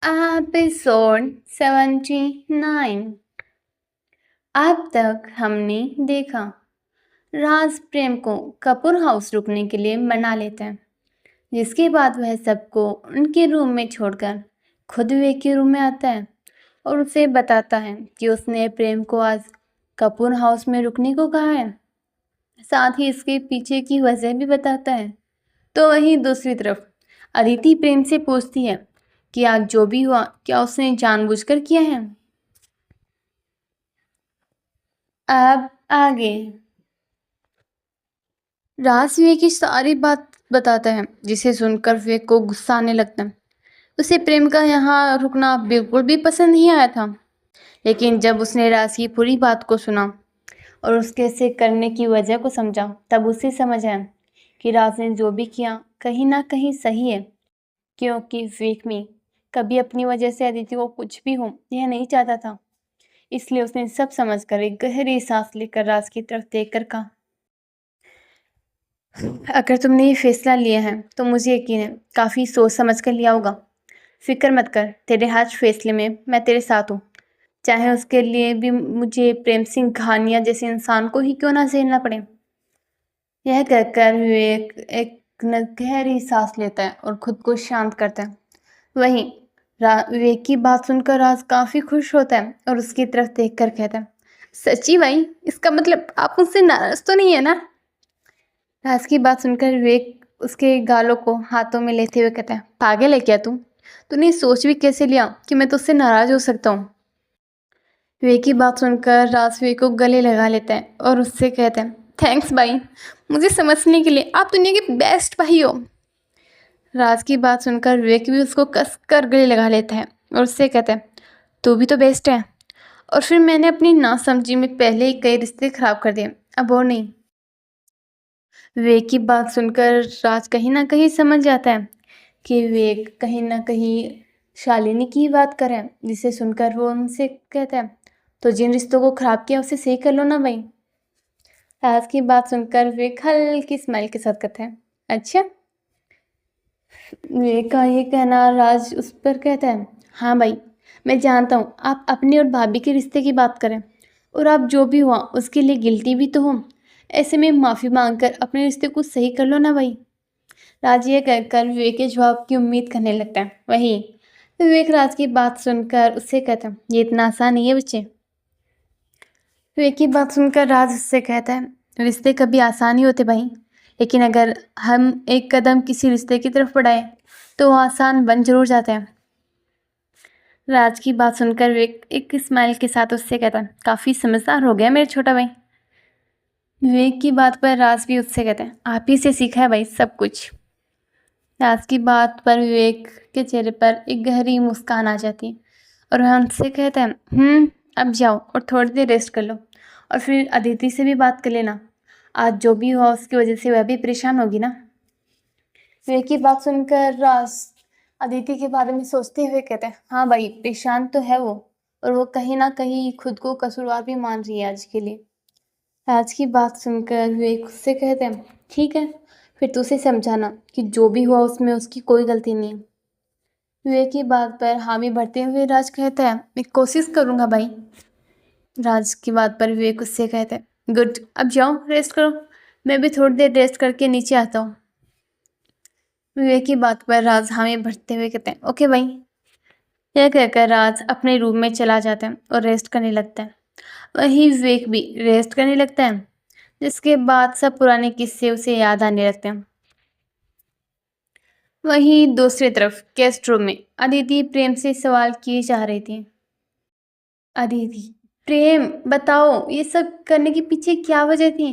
Episode 79। अब तक हमने देखा राज प्रेम को कपूर हाउस रुकने के लिए मना लेता है, जिसके बाद वह सबको उनके रूम में छोड़कर खुद विवेक के रूम में आता है और उसे बताता है कि उसने प्रेम को आज कपूर हाउस में रुकने को कहा है। साथ ही इसके पीछे की वजह भी बताता है। तो वहीं दूसरी तरफ अदिति प्रेम से पूछती है कि आज जो भी हुआ क्या उसने जानबूझकर किया है। अब आगे राज विवेक की सारी बात बताता है, जिसे सुनकर विवेक को गुस्सा आने लगता है। उसे प्रेम का यहाँ रुकना बिल्कुल भी पसंद नहीं आया था, लेकिन जब उसने राज की पूरी बात को सुना और उसके ऐसे करने की वजह को समझा, तब उसे समझ आया कि राज ने जो भी किया कहीं ना कहीं सही है, क्योंकि विवेक में कभी अपनी वजह से अदिति को कुछ भी हो यह नहीं चाहता था। इसलिए उसने सब समझकर एक गहरी सांस लेकर राज की तरफ देखकर कहा, अगर तुमने ये फैसला लिया है तो मुझे यकीन है काफ़ी सोच समझ कर लिया होगा। फिक्र मत कर, तेरे हर फैसले में मैं तेरे साथ हूँ, चाहे उसके लिए भी मुझे प्रेम सिंह घानिया जैसे इंसान को ही क्यों ना झेलना पड़े। यह कहकर विवेक एक गहरी सांस लेता है और खुद को शांत करता है। वहीं विवेक की बात सुनकर राज काफ़ी खुश होता है और उसकी तरफ देखकर कहता है, सच्ची भाई, इसका मतलब आप मुझसे नाराज तो नहीं है ना। राज की बात सुनकर विवेक उसके गालों को हाथों में लेते हुए कहता है, पागल है क्या तू? तूने सोच भी कैसे लिया कि मैं तुझसे नाराज हो सकता हूँ? विवेक की बात सुनकर राज विवेक को गले लगा लेता है और उससे कहता है, थैंक्स भाई, मुझे समझने के लिए। आप दुनिया के बेस्ट भाई हो। राज की बात सुनकर विवेक भी उसको कस कर गले लगा लेता है और उससे कहता है, तू भी तो बेस्ट है, और फिर मैंने अपनी नासमझी में पहले ही कई रिश्ते खराब कर दिए, अब और नहीं। विवेक की बात सुनकर राज कहीं ना कहीं समझ जाता है कि विवेक कहीं ना कहीं शालिनी की बात करें, जिसे सुनकर वो उनसे कहता है, तो जिन रिश्तों को खराब किया उसे सही कर लो ना भाई। राज की बात सुनकर विवेक हल्की स्माइल के साथ कहता है, अच्छा। विवेक का ये कहना राज उस पर कहता है, हाँ भाई, मैं जानता हूँ आप अपने और भाभी के रिश्ते की बात करें, और आप जो भी हुआ उसके लिए गिल्टी भी तो हो। ऐसे में माफ़ी मांगकर अपने रिश्ते को सही कर लो ना भाई। राज ये कहकर विवेक के जवाब की उम्मीद करने लगता है। वहीं विवेक राज की बात सुनकर उससे कहता है, ये इतना आसान नहीं है बच्चे। विवेक की बात सुनकर राज उससे कहता है, रिश्ते कभी आसान ही होते भाई, लेकिन अगर हम एक कदम किसी रिश्ते की तरफ बढ़ाए तो वो आसान बन जरूर जाते हैं। राज की बात सुनकर विवेक एक स्माइल के साथ उससे कहता है, काफ़ी समझदार हो गया मेरे छोटा भाई। विवेक की बात पर राज भी उससे कहता है, आप ही से सीखा है भाई सब कुछ। राज की बात पर विवेक के चेहरे पर एक गहरी मुस्कान आ जाती है और वह उनसे कहता है, अब जाओ और थोड़ी देर रेस्ट कर लो, और फिर अदिति से भी बात कर लेना। आज जो भी हुआ उसकी वजह से वह भी परेशान होगी ना। विवेक की बात सुनकर राज अदिति के बारे में सोचते हुए कहते हैं, हाँ भाई, परेशान तो है वो, और वो कहीं ना कहीं खुद को कसूरवार भी मान रही है आज के लिए। राज की बात सुनकर विवेक उससे कहते हैं, ठीक है, फिर तू उसे समझाना कि जो भी हुआ उसमें उसकी कोई गलती नहीं है। विवेक की बात पर हामी भरते हुए राज कहता है, मैं कोशिश करूंगा भाई। राज की बात पर विवेक उससे कहता है, गुड, अब जाओ रेस्ट करो, मैं भी थोड़ी देर रेस्ट करके नीचे आता हूँ। विवेक की बात पर राज हामी भरते हुए कहते हैं, ओके भाई। यह कहकर राज अपने रूम में चला जाता है और रेस्ट करने लगता है। वहीं विवेक भी रेस्ट करने लगता है, जिसके बाद सब पुराने किस्से उसे याद आने लगते हैं। वहीं दूसरी तरफ गेस्ट रूम में अदिति प्रेम से सवाल किए जा रही थी। अदिति, प्रेम बताओ, ये सब करने के पीछे क्या वजह थी?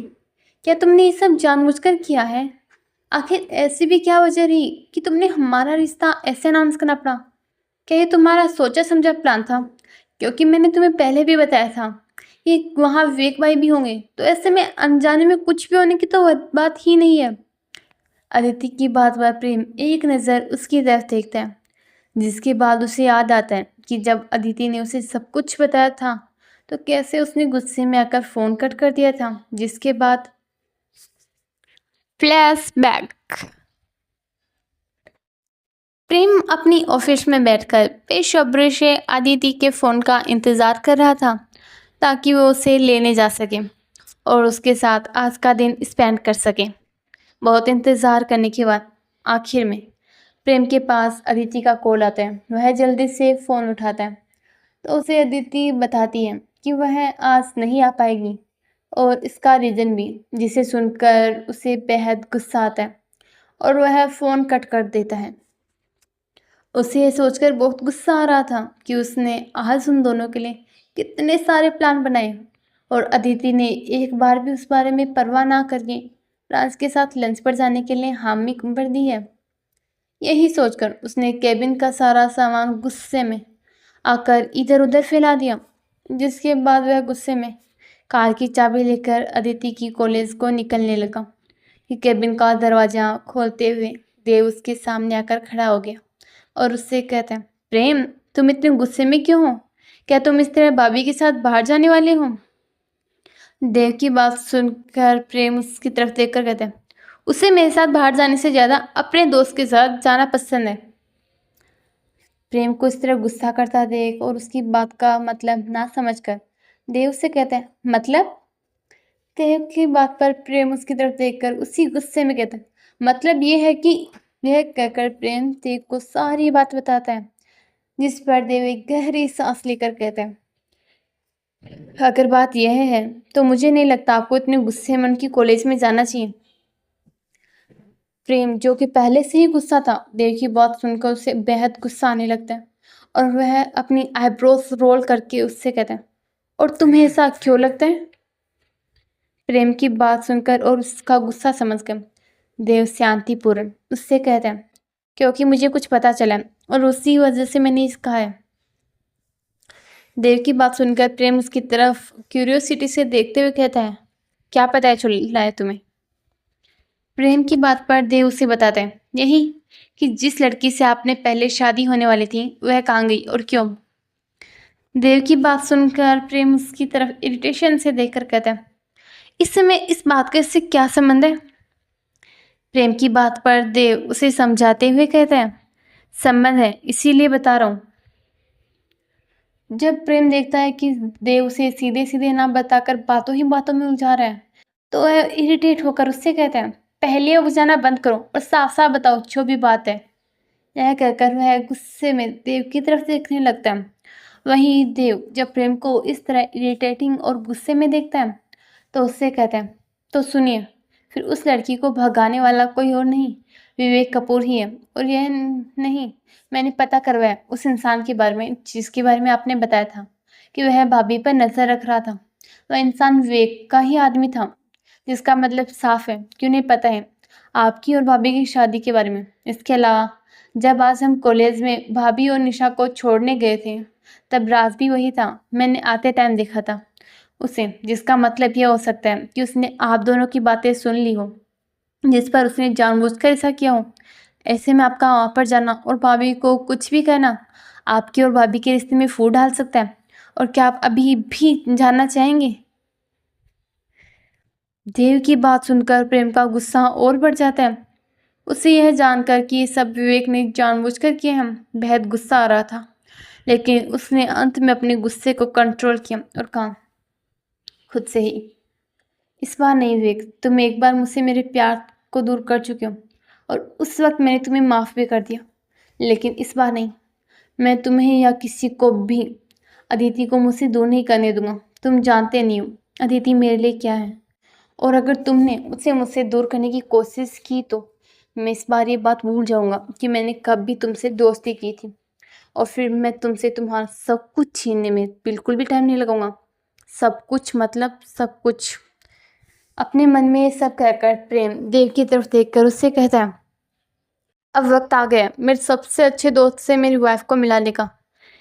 क्या तुमने ये सब जानबूझकर किया है? आखिर ऐसी भी क्या वजह रही कि तुमने हमारा रिश्ता ऐसे अनाउंस करना पड़ा? क्या ये तुम्हारा सोचा समझा प्लान था? क्योंकि मैंने तुम्हें पहले भी बताया था कि वहाँ विवेक भाई भी होंगे, तो ऐसे में अनजाने में कुछ भी होने की तो बात ही नहीं है। अदिति की बात पर प्रेम एक नज़र उसकी तरफ देखता है, जिसके बाद उसे याद आता है कि जब अदिति ने उसे सब कुछ बताया था तो कैसे उसने गुस्से में आकर फ़ोन कट कर दिया था। जिसके बाद फ्लैशबैक, प्रेम अपनी ऑफिस में बैठकर बेसब्री से अदिति के फ़ोन का इंतज़ार कर रहा था ताकि वो उसे लेने जा सके और उसके साथ आज का दिन स्पेंड कर सके। बहुत इंतज़ार करने के बाद आखिर में प्रेम के पास अदिति का कॉल आता है। वह जल्दी से फ़ोन उठाता है तो उसे अदिति बताती है कि वह आज नहीं आ पाएगी और इसका रीज़न भी, जिसे सुनकर उसे बेहद गुस्सा आता है और वह फ़ोन कट कर देता है। उसे ये सोचकर बहुत गुस्सा आ रहा था कि उसने आज उन दोनों के लिए कितने सारे प्लान बनाए और अदिति ने एक बार भी उस बारे में परवाह ना करके राज के साथ लंच पर जाने के लिए हामी भर दी है। यही सोचकर उसने केबिन का सारा सामान गुस्से में आकर इधर उधर फैला दिया, जिसके बाद वह गुस्से में कार की चाबी लेकर अदिति की कॉलेज को निकलने लगा कि केबिन का दरवाज़ा खोलते हुए देव उसके सामने आकर खड़ा हो गया और उससे कहता है, प्रेम तुम इतने गुस्से में क्यों हो? क्या तुम इस तरह भाभी के साथ बाहर जाने वाले हो? देव की बात सुनकर प्रेम उसकी तरफ देखकर कहता है, उसे मेरे साथ बाहर जाने से ज़्यादा अपने दोस्त के साथ जाना पसंद है। प्रेम को इस तरह गुस्सा करता देख और उसकी बात का मतलब ना समझकर देव से कहता है, मतलब? देव की बात पर प्रेम उसकी तरफ देखकर उसी गुस्से में कहता है, मतलब ये है कि, यह कहकर प्रेम देव को सारी बात बताता है, जिस पर देव एक गहरी सांस लेकर कहता है, अगर बात यह है तो मुझे नहीं लगता आपको इतने गुस्से में उनकी कॉलेज में जाना चाहिए। प्रेम, जो कि पहले से ही गुस्सा था, देव की बात सुनकर उसे बेहद गुस्सा आने लगता है और वह अपनी आईब्रोज रोल करके उससे कहता है, और तुम्हें ऐसा क्यों लगता है? प्रेम की बात सुनकर और उसका गुस्सा समझकर देव शांतिपूर्ण उससे कहता है, क्योंकि मुझे कुछ पता चला और उसी वजह से मैंने इस कहा है। देव की बात सुनकर प्रेम उसकी तरफ क्यूरियोसिटी से देखते हुए कहता है, क्या पता है चला है तुम्हें? प्रेम की बात पर देव उसे बताता है, यही कि जिस लड़की से आपने पहले शादी होने वाली थी वह कहाँ गई और क्यों? देव की बात सुनकर प्रेम उसकी तरफ इरिटेशन से देखकर कहता है, इस समय इस बात का इससे क्या संबंध है? प्रेम की बात पर देव उसे समझाते हुए कहता है, संबंध है इसीलिए बता रहा हूँ। जब प्रेम देखता है कि देव उसे सीधे सीधे ना बताकर बातों ही बातों में उलझा रहा है तो वह इरिटेट होकर उससे कहता है, पहले बुझाना बंद करो और साफ साफ बताओ जो भी बात है। यह कहकर वह गुस्से में देव की तरफ देखने लगता है। वहीं देव जब प्रेम को इस तरह इरिटेटिंग और गुस्से में देखता है तो उससे कहता है, तो सुनिए, फिर उस लड़की को भगाने वाला कोई और नहीं विवेक कपूर ही है। और यह नहीं, मैंने पता करवाया उस इंसान के बारे में जिसके बारे में आपने बताया था कि वह भाभी पर नज़र रख रहा था। वह इंसान विवेक का ही आदमी था, जिसका मतलब साफ है कि उन्हें पता है आपकी और भाभी की शादी के बारे में। इसके अलावा जब आज हम कॉलेज में भाभी और निशा को छोड़ने गए थे तब राज भी वही था। मैंने आते टाइम देखा था उसे, जिसका मतलब यह हो सकता है कि उसने आप दोनों की बातें सुन ली हो, जिस पर उसने जानबूझकर ऐसा किया हो। ऐसे में आपका वहाँ पर जाना और भाभी को कुछ भी कहना आपके और भाभी के रिश्ते में फूट डाल सकता है। और क्या आप अभी भी जानना चाहेंगे? देव की बात सुनकर प्रेम का गुस्सा और बढ़ जाता है। उसे यह जानकर कि ये सब विवेक ने जानबूझकर किए हैं बेहद गुस्सा आ रहा था, लेकिन उसने अंत में अपने गुस्से को कंट्रोल किया और कहा खुद से ही, इस बार नहीं विवेक, तुम एक बार मुझसे मेरे प्यार को दूर कर चुके हो और उस वक्त मैंने तुम्हें माफ़ भी कर दिया, लेकिन इस बार नहीं। मैं तुम्हें या किसी को भी अदिति को मुझसे दूर नहीं करने दूंगा। तुम जानते नहीं हो अदिति मेरे लिए क्या है, और अगर तुमने उसे मुझसे दूर करने की कोशिश की तो मैं इस बार ये बात भूल जाऊंगा कि मैंने कभी तुमसे दोस्ती की थी, और फिर मैं तुमसे तुम्हारा सब कुछ छीनने में बिल्कुल भी टाइम नहीं लगाऊंगा। सब कुछ मतलब सब कुछ। अपने मन में ये सब कहकर प्रेम देव की तरफ देखकर उससे कहता है, अब वक्त आ गया मेरे सबसे अच्छे दोस्त से मेरी वाइफ को मिलाने का,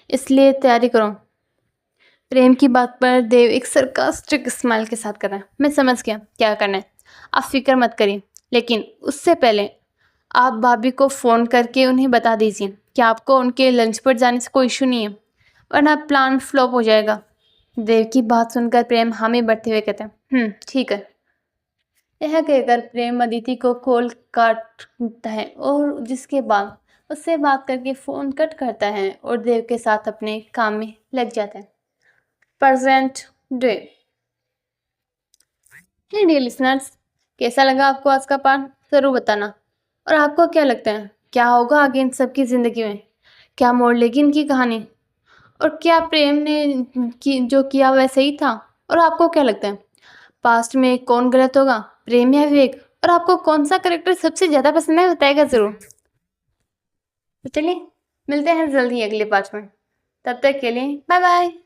इसलिए तैयारी करो। प्रेम की बात पर देव एक सरकास्टिक स्माइल के साथ कर रहा है, मैं समझ गया क्या करना है, आप फिक्र मत करिए, लेकिन उससे पहले आप भाभी को फ़ोन करके उन्हें बता दीजिए कि आपको उनके लंच पर जाने से कोई इशू नहीं है, वरना प्लान फ्लॉप हो जाएगा। देव की बात सुनकर प्रेम हामी बढ़ते हुए कहते हैं, ठीक है। यह कहकर प्रेम अदिति को कॉल काटता है और जिसके बाद उससे बात करके फ़ोन कट करता है और देव के साथ अपने काम में लग जाता है। Present day. Hey dear listeners, कैसा लगा आपको आज का पाठ? ज़रूर बताना। और आपको क्या लगता है, क्या होगा आगे इन सबकी ज़िंदगी में? क्या मोड़ लेगी इनकी कहानी? और क्या प्रेम ने जो किया वह सही था? और आपको क्या लगता है, पास्ट में कौन गलत होगा, प्रेम या विवेक? और आपको कौन सा करेक्टर सबसे ज़्यादा पसंद है, बताएगा ज़रूर। तो चलिए मिलते हैं जल्दी अगले पार्ट में। तब तक के लिए बाय बाय।